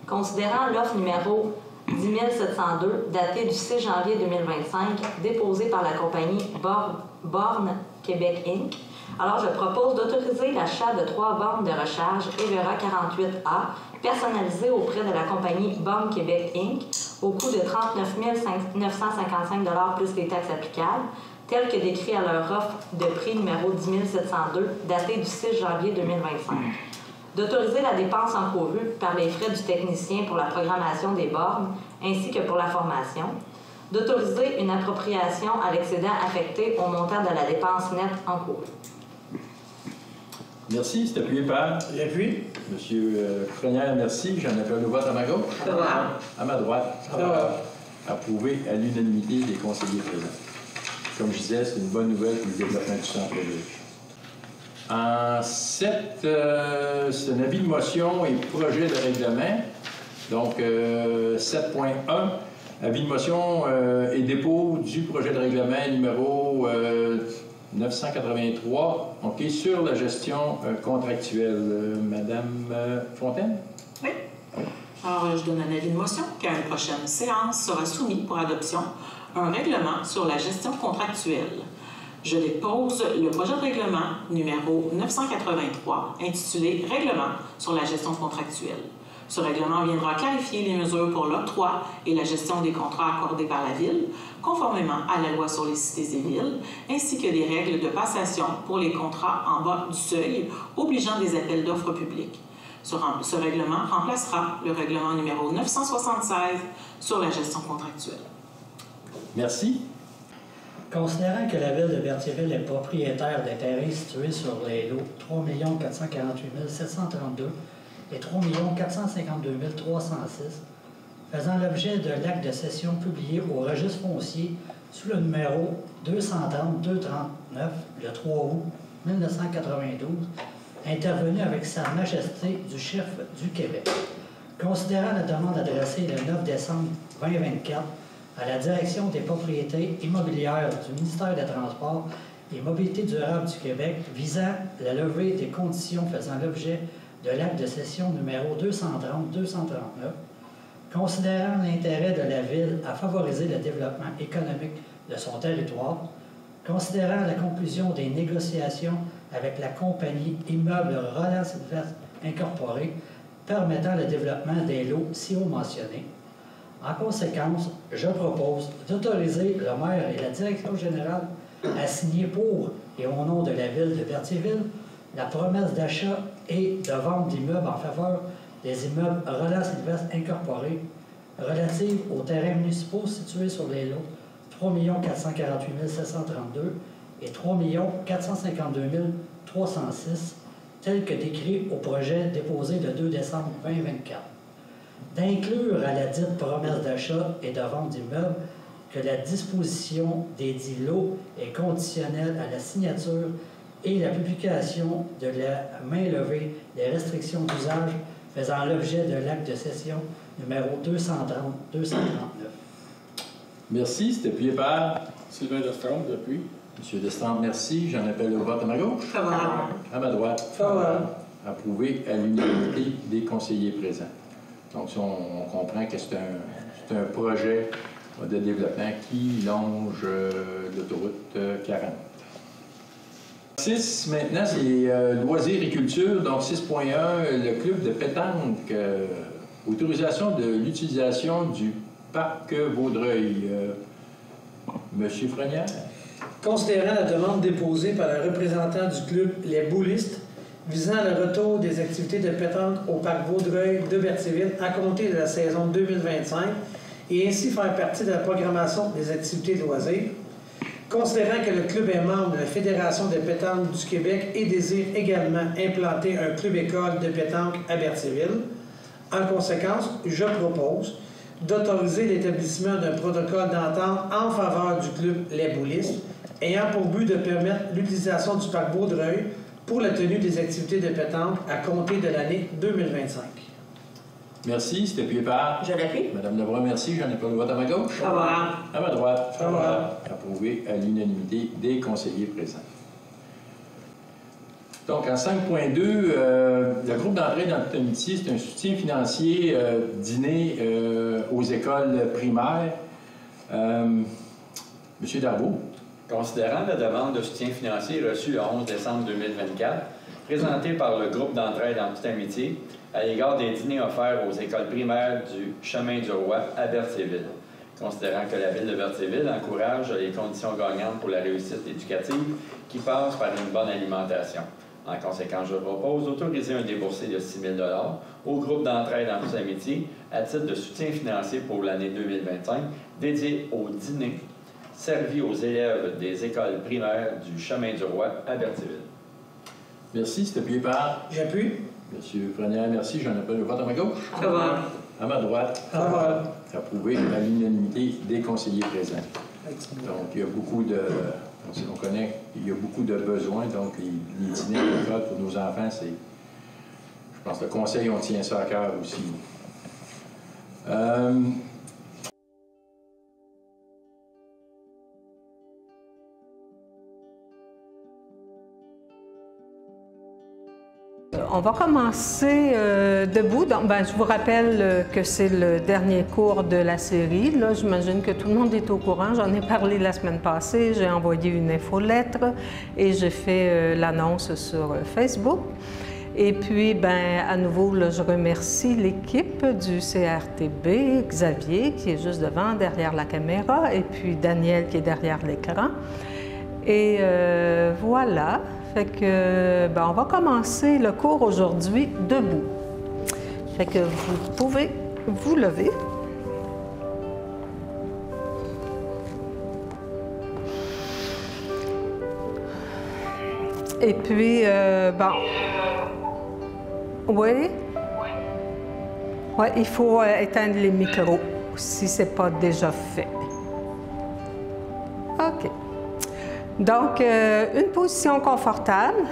considérant l'offre numéro 10 702, datée du 6 janvier 2025, déposée par la compagnie Borne Québec Inc., alors je propose d'autoriser l'achat de 3 bornes de recharge Evera 48A personnalisées auprès de la compagnie Borne Québec Inc. au coût de 39 955 $ plus les taxes applicables, telles que décrit à leur offre de prix numéro 10 702, datée du 6 janvier 2025. D'autoriser la dépense encourue par les frais du technicien pour la programmation des bornes ainsi que pour la formation. D'autoriser une appropriation à l'excédent affecté au montant de la dépense nette encourue. Merci. C'est appuyé par? L'appui. Monsieur Frenière, merci. J'en appelle le vote à ma gauche. À ma droite. Approuvé à l'unanimité des conseillers présents. Comme je disais, c'est une bonne nouvelle pour le développement du centre-ville. En 7, c'est un avis de motion et projet de règlement. Donc, 7.1, avis de motion et dépôt du projet de règlement numéro 983, OK, sur la gestion contractuelle. Madame Fontaine? Oui. Alors, je donne un avis de motion qu'à une prochaine séance sera soumis pour adoption un règlement sur la gestion contractuelle. Je dépose le projet de règlement numéro 983, intitulé « Règlement sur la gestion contractuelle ». Ce règlement viendra clarifier les mesures pour l'octroi et la gestion des contrats accordés par la Ville, conformément à la loi sur les cités et villes, ainsi que des règles de passation pour les contrats en bas du seuil, obligeant des appels d'offres publics. Ce règlement remplacera le règlement numéro 976 sur la gestion contractuelle. Merci. Considérant que la Ville de Berthierville est propriétaire des terrains situés sur les lots 3 448 732 et 3 452 306, faisant l'objet de l'acte de cession publié au registre foncier sous le numéro 230-239 le 3 août 1992, intervenu avec Sa Majesté du Chef du Québec. Considérant la demande adressée le 9 décembre 2024 à la Direction des propriétés immobilières du ministère des Transports et Mobilités durables du Québec visant la levée des conditions faisant l'objet de l'acte de cession numéro 230-239, considérant l'intérêt de la Ville à favoriser le développement économique de son territoire, considérant la conclusion des négociations avec la compagnie Immeubles Roland-Sylvestre Incorporée permettant le développement des lots ci haut mentionnés. En conséquence, je propose d'autoriser le maire et la direction générale à signer pour et au nom de la Ville de Berthierville la promesse d'achat et de vente d'immeubles en faveur des immeubles Roland-Sylvestre Incorporés relative aux terrains municipaux situés sur les lots 3 448 732 et 3 452 306, tels que décrits au projet déposé le 2 décembre 2024. D'inclure à la dite promesse d'achat et de vente d'immeubles que la disposition des dits lots est conditionnelle à la signature et la publication de la main levée des restrictions d'usage faisant l'objet de l'acte de cession numéro 230-239. Merci. C'est appuyé par? Sylvain Destrempe, depuis. Monsieur Destrempe, merci. J'en appelle au vote à ma gauche. Favorable. À ma droite. Favorable. Approuvé à l'unanimité des conseillers présents. Donc, ça, on comprend que c'est un projet de développement qui longe l'autoroute 40. 6, maintenant, c'est loisirs et culture. Donc, 6.1, le club de pétanque. Autorisation de l'utilisation du parc Vaudreuil. Monsieur Frenière. Considérant la demande déposée par le représentant du club Les Boulistes visant le retour des activités de pétanque au parc Vaudreuil de Berthierville à compter de la saison 2025 et ainsi faire partie de la programmation des activités de loisirs. Considérant que le club est membre de la Fédération de pétanque du Québec et désire également implanter un club-école de pétanque à Berthierville, en conséquence, je propose d'autoriser l'établissement d'un protocole d'entente en faveur du club Les Boulistes ayant pour but de permettre l'utilisation du parc Vaudreuil pour la tenue des activités de pétanque à compter de l'année 2025. Merci. C'était appuyé par? Je l'appuie. Madame Lebrun, merci. J'en ai pas le vote à ma gauche. Favorable. À ma droite. Favorable. Approuvé à l'unanimité des conseillers présents. Donc, en 5.2, le groupe d'entraide dans toute amitié, c'est un soutien financier dîner aux écoles primaires. Monsieur Darvaux. Considérant la demande de soutien financier reçue le 11 décembre 2024, présentée par le groupe d'entraide en toute amitié, à l'égard des dîners offerts aux écoles primaires du Chemin du Roi à Berthierville. Considérant que la Ville de Berthierville encourage les conditions gagnantes pour la réussite éducative qui passent par une bonne alimentation. En conséquence, je propose d'autoriser un déboursé de 6 000 $ au groupe d'entraide en toute amitié à titre de soutien financier pour l'année 2025 dédié au dîner servi aux élèves des écoles primaires du Chemin du Roi à Berthierville. Merci. C'est appuyé par? J'appuie. Monsieur Frenière, merci. J'en appelle le vote à ma gauche. Favorable. À ma droite. Favorable. Approuvé à l'unanimité des conseillers présents. Donc, il y a beaucoup de... On connaît, il y a beaucoup de besoins, donc les dîners à l'école pour nos enfants, c'est... Je pense que le conseil, on tient ça à cœur aussi. On va commencer debout. Donc, je vous rappelle que c'est le dernier cours de la série. Là, j'imagine que tout le monde est au courant. J'en ai parlé la semaine passée. J'ai envoyé une infolettre et j'ai fait l'annonce sur Facebook. Et puis, à nouveau, là, je remercie l'équipe du CRTB, Xavier, qui est juste devant, derrière la caméra, et puis Daniel, qui est derrière l'écran. Et voilà. Fait que, on va commencer le cours aujourd'hui debout. Fait que vous pouvez vous lever. Et puis, oui. Oui, il faut éteindre les micros si ce n'est pas déjà fait. OK. Donc, une position confortable.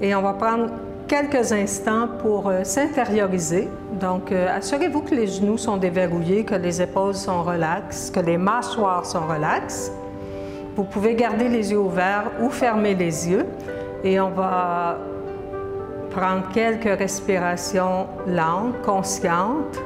Et on va prendre quelques instants pour s'intérioriser. Donc, assurez-vous que les genoux sont déverrouillés, que les épaules sont relaxes, que les mâchoires sont relaxes. Vous pouvez garder les yeux ouverts ou fermer les yeux. Et on va prendre quelques respirations lentes, conscientes.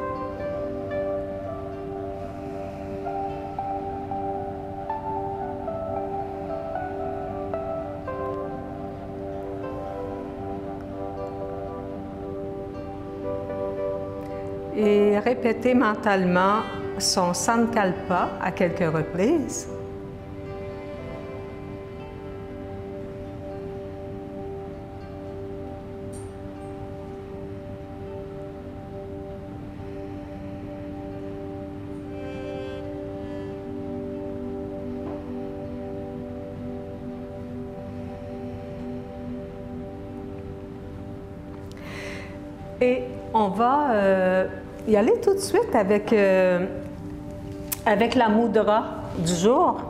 Et répétez mentalement son Sankalpa à quelques reprises. Et on va y aller tout de suite avec la mudra du jour.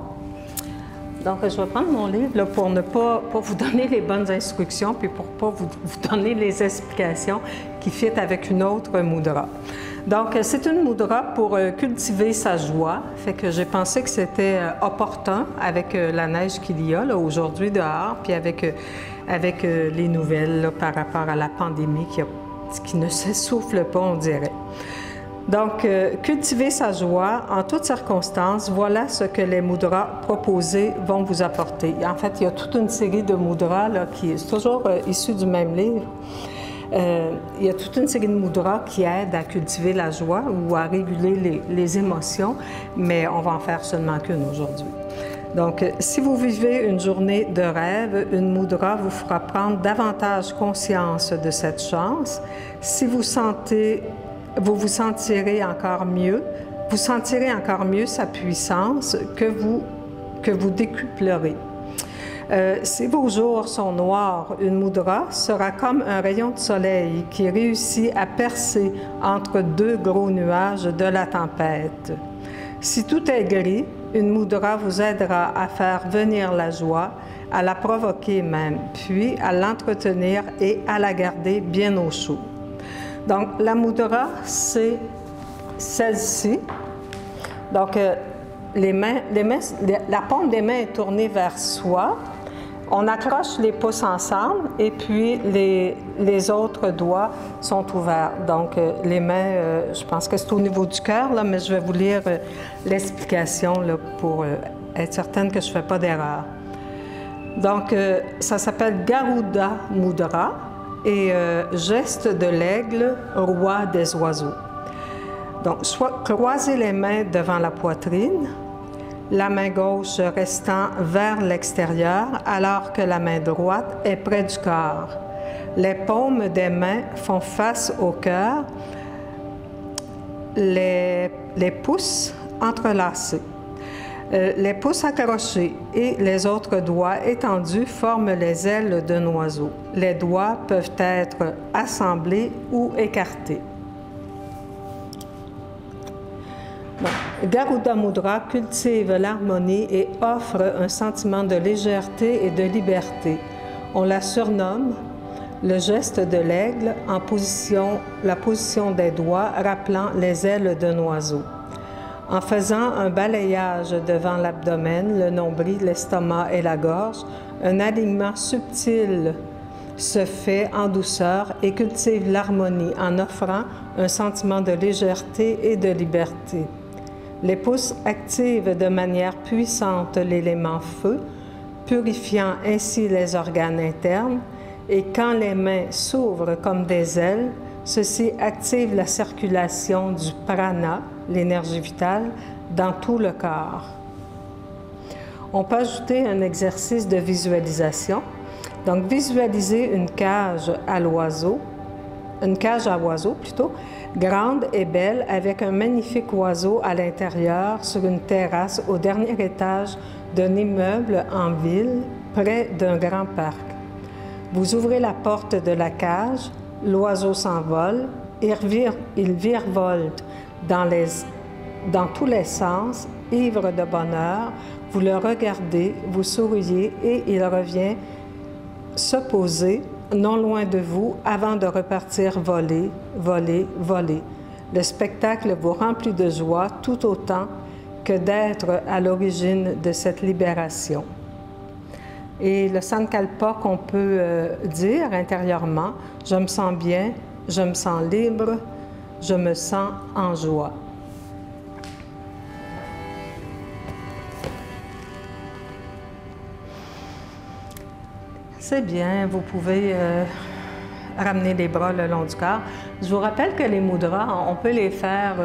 Donc, je vais prendre mon livre là, pour ne pas vous donner les bonnes instructions puis pour ne pas vous donner les explications qui fitent avec une autre mudra. Donc, c'est une mudra pour cultiver sa joie. Fait que j'ai pensé que c'était opportun avec la neige qu'il y a aujourd'hui dehors puis avec les nouvelles là, par rapport à la pandémie qui ne s'essouffle pas, on dirait. Donc, cultiver sa joie en toutes circonstances, voilà ce que les mudras proposés vont vous apporter. En fait, il y a toute une série de mudras là, qui est toujours issue du même livre. Il y a toute une série de mudras qui aident à cultiver la joie ou à réguler les émotions, mais on va en faire seulement qu'une aujourd'hui. Donc, si vous vivez une journée de rêve, une mudra vous fera prendre davantage conscience de cette chance. Si vous vous sentirez encore mieux, vous sentirez encore mieux sa puissance que vous décuplerez. Si vos jours sont noirs, une mudra sera comme un rayon de soleil qui réussit à percer entre deux gros nuages de la tempête. Si tout est gris, une mudra vous aidera à faire venir la joie, à la provoquer même, puis à l'entretenir et à la garder bien au chaud. Donc, la mudra, c'est celle-ci. Donc, la paume des mains est tournée vers soi. On accroche les pouces ensemble et puis les autres doigts sont ouverts. Donc, les mains, je pense que c'est au niveau du cœur, là, mais je vais vous lire l'explication pour être certaine que je ne fais pas d'erreur. Donc, ça s'appelle Garuda Mudra et geste de l'aigle, roi des oiseaux. Donc, croisez les mains devant la poitrine, la main gauche restant vers l'extérieur alors que la main droite est près du corps. Les paumes des mains font face au cœur, les pouces entrelacés, les pouces accrochés et les autres doigts étendus forment les ailes d'un oiseau. Les doigts peuvent être assemblés ou écartés. Garuda Mudra cultive l'harmonie et offre un sentiment de légèreté et de liberté. On la surnomme le geste de l'aigle en la position des doigts rappelant les ailes d'un oiseau. En faisant un balayage devant l'abdomen, le nombril, l'estomac et la gorge, un alignement subtil se fait en douceur et cultive l'harmonie en offrant un sentiment de légèreté et de liberté. Les pouces activent de manière puissante l'élément feu, purifiant ainsi les organes internes, et quand les mains s'ouvrent comme des ailes, ceci active la circulation du prana, l'énergie vitale, dans tout le corps. On peut ajouter un exercice de visualisation. Donc, visualisez une cage à oiseau plutôt, grande et belle, avec un magnifique oiseau à l'intérieur sur une terrasse au dernier étage d'un immeuble en ville, près d'un grand parc. Vous ouvrez la porte de la cage, l'oiseau s'envole, il virevolte dans tous les sens, ivre de bonheur, vous le regardez, vous souriez et il revient se poser non loin de vous avant de repartir voler, voler, voler. Le spectacle vous remplit de joie tout autant que d'être à l'origine de cette libération. Et le sankalpa qu'on peut dire intérieurement, je me sens bien, je me sens libre, je me sens en joie. C'est bien, vous pouvez ramener les bras le long du corps. Je vous rappelle que les mudras, on peut les faire,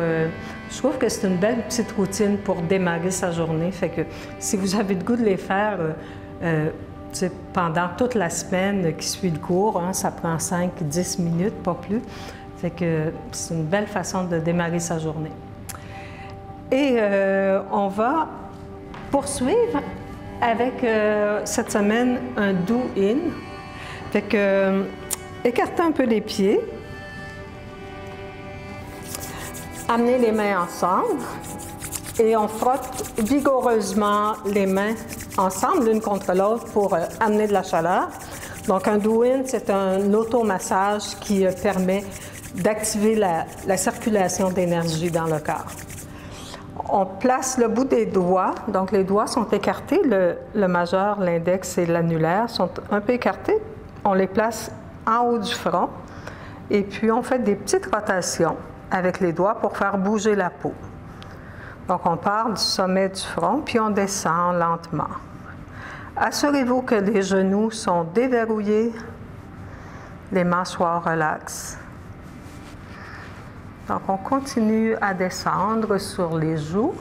je trouve que c'est une belle petite routine pour démarrer sa journée. Fait que si vous avez le goût de les faire pendant toute la semaine qui suit le cours, hein, ça prend 5-10 minutes, pas plus. Fait que c'est une belle façon de démarrer sa journée. Et on va poursuivre avec cette semaine un do-in. Fait que écartez un peu les pieds. Amenez les mains ensemble et on frotte vigoureusement les mains ensemble l'une contre l'autre pour amener de la chaleur. Donc un do-in, c'est un automassage qui permet d'activer la circulation d'énergie dans le corps. On place le bout des doigts, donc les doigts sont écartés, le majeur, l'index et l'annulaire sont un peu écartés. On les place en haut du front et puis on fait des petites rotations avec les doigts pour faire bouger la peau. Donc on part du sommet du front puis on descend lentement. Assurez-vous que les genoux sont déverrouillés, les mâchoires relaxent. Donc, on continue à descendre sur les joues.